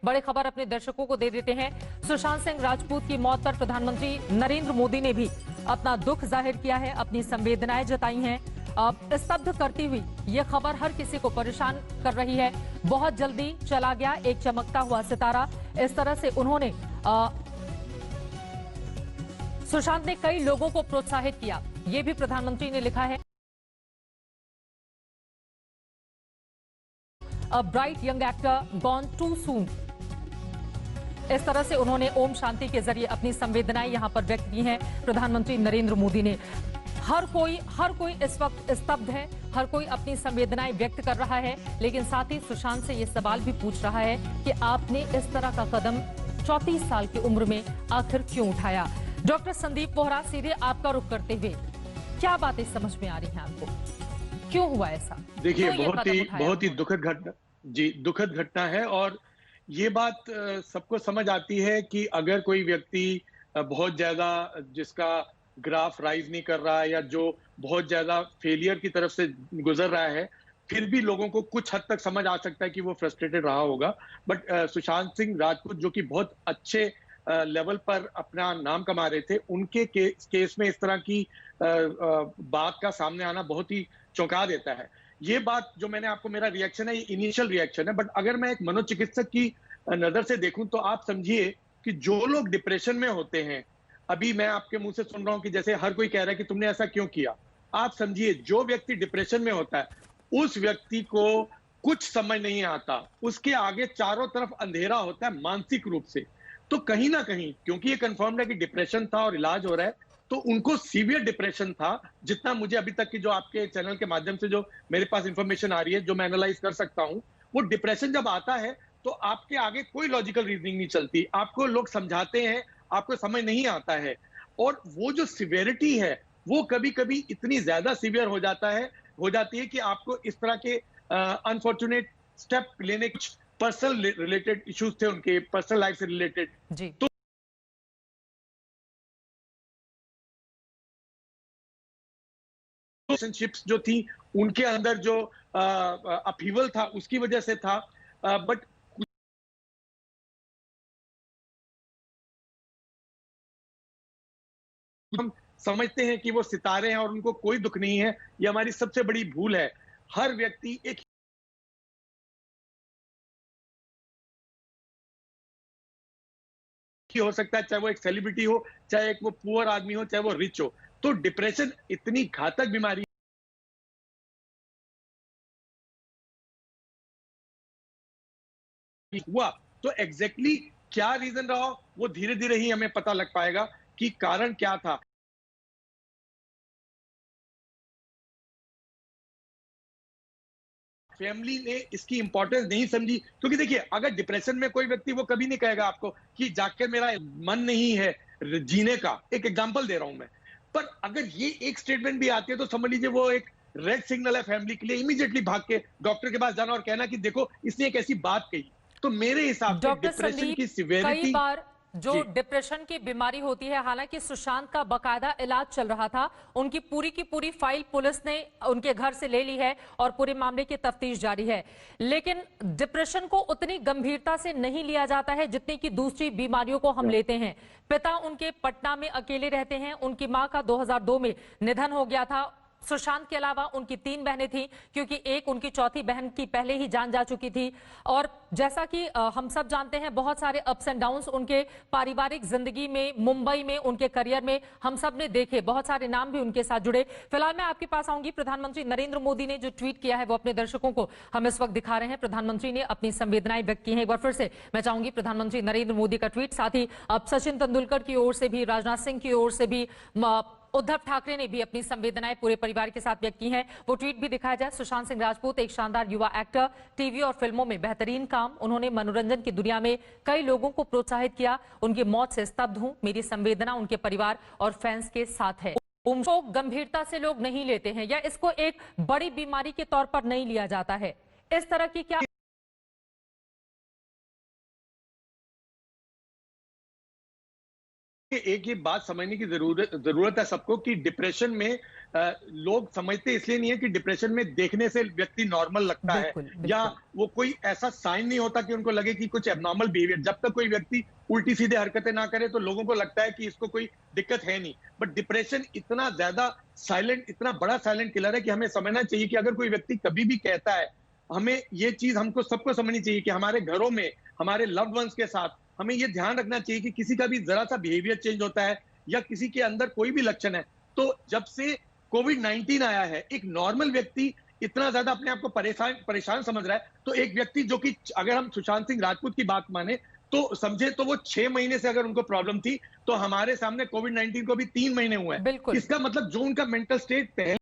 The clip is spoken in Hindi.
बड़ी खबर अपने दर्शकों को दे देते हैं। सुशांत सिंह राजपूत की मौत पर प्रधानमंत्री नरेंद्र मोदी ने भी अपना दुख जाहिर किया है, अपनी संवेदनाएं जताई हैं। स्तब्ध करती हुई ये खबर हर किसी को परेशान कर रही है। बहुत जल्दी चला गया एक चमकता हुआ सितारा, इस तरह से उन्होंने सुशांत ने कई लोगों को प्रोत्साहित किया, ये भी प्रधानमंत्री ने लिखा है। A bright young actor gone too soon, इस तरह से उन्होंने ओम शांति के जरिए अपनी संवेदनाएं यहां पर व्यक्त की हैं प्रधानमंत्री नरेंद्र मोदी ने। हर कोई इस वक्त स्तब्ध है, हर कोई अपनी संवेदनाएं व्यक्त कर रहा है, लेकिन साथ ही सुशांत से ये सवाल भी पूछ रहा है कि आपने इस तरह का कदम 34 साल की उम्र में आखिर क्यों उठाया। डॉक्टर संदीप बोहरा, सीधे आपका रुख करते हुए क्या बातें समझ में आ रही हैं आपको, क्यों हुआ ऐसा? देखिए, बहुत ही दुखद घटना जी, दुखद घटना है। और ये बात सबको समझ आती है कि अगर कोई व्यक्ति बहुत ज्यादा जिसका ग्राफ राइज नहीं कर रहा है या जो बहुत ज्यादा फेलियर की तरफ से गुजर रहा है, फिर भी लोगों को कुछ हद तक समझ आ सकता है कि वो फ्रस्ट्रेटेड रहा होगा। बट सुशांत सिंह राजपूत जो कि बहुत अच्छे लेवल पर अपना नाम कमा रहे थे, उनके केस में इस तरह की बात का सामने आना बहुत ही चौंका देता है। ये बात जो मैंने आपको, मेरा रिएक्शन है, ये इनिशियल रिएक्शन है, बट अगर मैं एक मनोचिकित्सक की नजर से देखूं तो आप समझिए कि जो लोग डिप्रेशन में होते हैं, अभी मैं आपके मुंह से सुन रहा हूं कि जैसे हर कोई कह रहा है कि तुमने ऐसा क्यों किया। आप समझिए, जो व्यक्ति डिप्रेशन में होता है, उस व्यक्ति को कुछ समझ नहीं आता, उसके आगे चारों तरफ अंधेरा होता है मानसिक रूप से। तो कहीं ना कहीं, क्योंकि ये कंफर्म्ड है कि डिप्रेशन था और इलाज हो रहा है, तो उनको सीवियर डिप्रेशन था। जितना मुझे अभी तक की जो आपके चैनल के माध्यम से जो मेरे पास इंफॉर्मेशन आ रही है, जो मैं एनालाइज कर सकता हूं, वो डिप्रेशन जब आता है तो आपके आगे कोई लॉजिकल रीजनिंग नहीं चलती, आपको लोग समझाते हैं, आपको समझ नहीं आता है। और वो जो सिवियरिटी है, वो कभी कभी इतनी ज्यादा सिवियर हो जाती है कि आपको इस तरह के अनफॉर्चुनेट स्टेप लेने, कुछ पर्सनल रिलेटेड इश्यूज थे उनके, पर्सनल लाइफ से रिलेटेड, तो रिलेशनशिप्स जो थी उनके अंदर जो अपहीवल था उसकी वजह से था। बट हम समझते हैं कि वो सितारे हैं और उनको कोई दुख नहीं है, ये हमारी सबसे बड़ी भूल है। हर व्यक्ति एक ही हो सकता है, चाहे वो एक सेलिब्रिटी हो, चाहे एक वो पुअर आदमी हो, चाहे वो रिच हो। तो डिप्रेशन इतनी घातक बीमारी हुआ, तो एग्जैक्टली क्या रीजन रहा, वो धीरे धीरे ही हमें पता लग पाएगा कि कारण क्या था। फैमिली ने इसकी इंपॉर्टेंस नहीं समझी, क्योंकि देखिए, अगर डिप्रेशन में कोई व्यक्ति, वो कभी नहीं कहेगा आपको कि जाकर मेरा मन नहीं है जीने का। एक एग्जांपल दे रहा हूं मैं। पर अगर ये एक स्टेटमेंट भी आती है तो समझ लीजिए वो एक रेड सिग्नल है फैमिली के लिए, इमीडिएटली भाग के डॉक्टर के पास जाना और कहना कि देखो इसने एक ऐसी बात कही। तो मेरे हिसाब से डॉक्टर डिप्रेशन संदीप, की कई सिवियरिटी, बार जो डिप्रेशन की बीमारी होती है, हालांकि सुशांत का बकायदा इलाज चल रहा था, उनकी पूरी की पूरी फाइल पुलिस ने उनके घर से ले ली है और पूरे मामले की तफ्तीश जारी है, लेकिन डिप्रेशन को उतनी गंभीरता से नहीं लिया जाता है जितनी कि दूसरी बीमारियों को हम लेते हैं। पिता उनके पटना में अकेले रहते हैं, उनकी मां का 2002 में निधन हो गया था। सुशांत के अलावा उनकी 3 बहनें थीं, क्योंकि एक उनकी चौथी बहन की पहले ही जान जा चुकी थी। और जैसा कि हम सब जानते हैं, बहुत सारे अप्स एंड डाउन्स उनके पारिवारिक जिंदगी में, मुंबई में, उनके करियर में हम सब ने देखे, बहुत सारे नाम भी उनके साथ जुड़े। फिलहाल मैं आपके पास आऊंगी। प्रधानमंत्री नरेंद्र मोदी ने जो ट्वीट किया है वो अपने दर्शकों को हम इस वक्त दिखा रहे हैं। प्रधानमंत्री ने अपनी संवेदनाएं व्यक्त की हैं। एक बार फिर से मैं चाहूंगी प्रधानमंत्री नरेंद्र मोदी का ट्वीट, साथ ही अब सचिन तेंदुलकर की ओर से भी, राजनाथ सिंह की ओर से भी, उद्धव ठाकरे ने भी अपनी संवेदनाएं पूरे परिवार के साथ व्यक्त की हैं। वो ट्वीट भी दिखाया जाए। सुशांत सिंह राजपूत एक शानदार युवा एक्टर, टीवी और फिल्मों में बेहतरीन काम, उन्होंने मनोरंजन की दुनिया में कई लोगों को प्रोत्साहित किया। उनकी मौत से स्तब्ध हूं, मेरी संवेदना उनके परिवार और फैंस के साथ है। उनको गंभीरता से लोग नहीं लेते हैं या इसको एक बड़ी बीमारी के तौर पर नहीं लिया जाता है। इस तरह की क्या एक ये बात समझने की जरूरत है सबको कि डिप्रेशन में लोग समझते इसलिए नहीं है कि डिप्रेशन में देखने से व्यक्ति नॉर्मल लगता है या वो कोई ऐसा साइन नहीं होता कि उनको लगे कि कुछ एबनॉर्मल बिहेवियर। जब तक कोई व्यक्ति उल्टी सीधे हरकतें ना करे तो लोगों को लगता है कि इसको कोई दिक्कत है नहीं। बट डिप्रेशन इतना ज्यादा साइलेंट, इतना बड़ा साइलेंट किलर है कि हमें समझना चाहिए कि अगर कोई व्यक्ति कभी भी कहता है, हमें ये चीज हमको सबको समझनी चाहिए कि हमारे घरों में हमारे लव्ड वंस के साथ हमें ये ध्यान रखना चाहिए कि किसी का भी जरा सा बिहेवियर चेंज होता है या किसी के अंदर कोई भी लक्षण है, तो जब से कोविड-19 आया है, एक नॉर्मल व्यक्ति इतना ज्यादा अपने आप को परेशान समझ रहा है, तो एक व्यक्ति जो कि अगर हम सुशांत सिंह राजपूत की बात माने तो समझे तो वो 6 महीने से अगर उनको प्रॉब्लम थी, तो हमारे सामने कोविड-19 को भी 3 महीने हुए हैं। इसका मतलब जो उनका मेंटल स्टेट पहले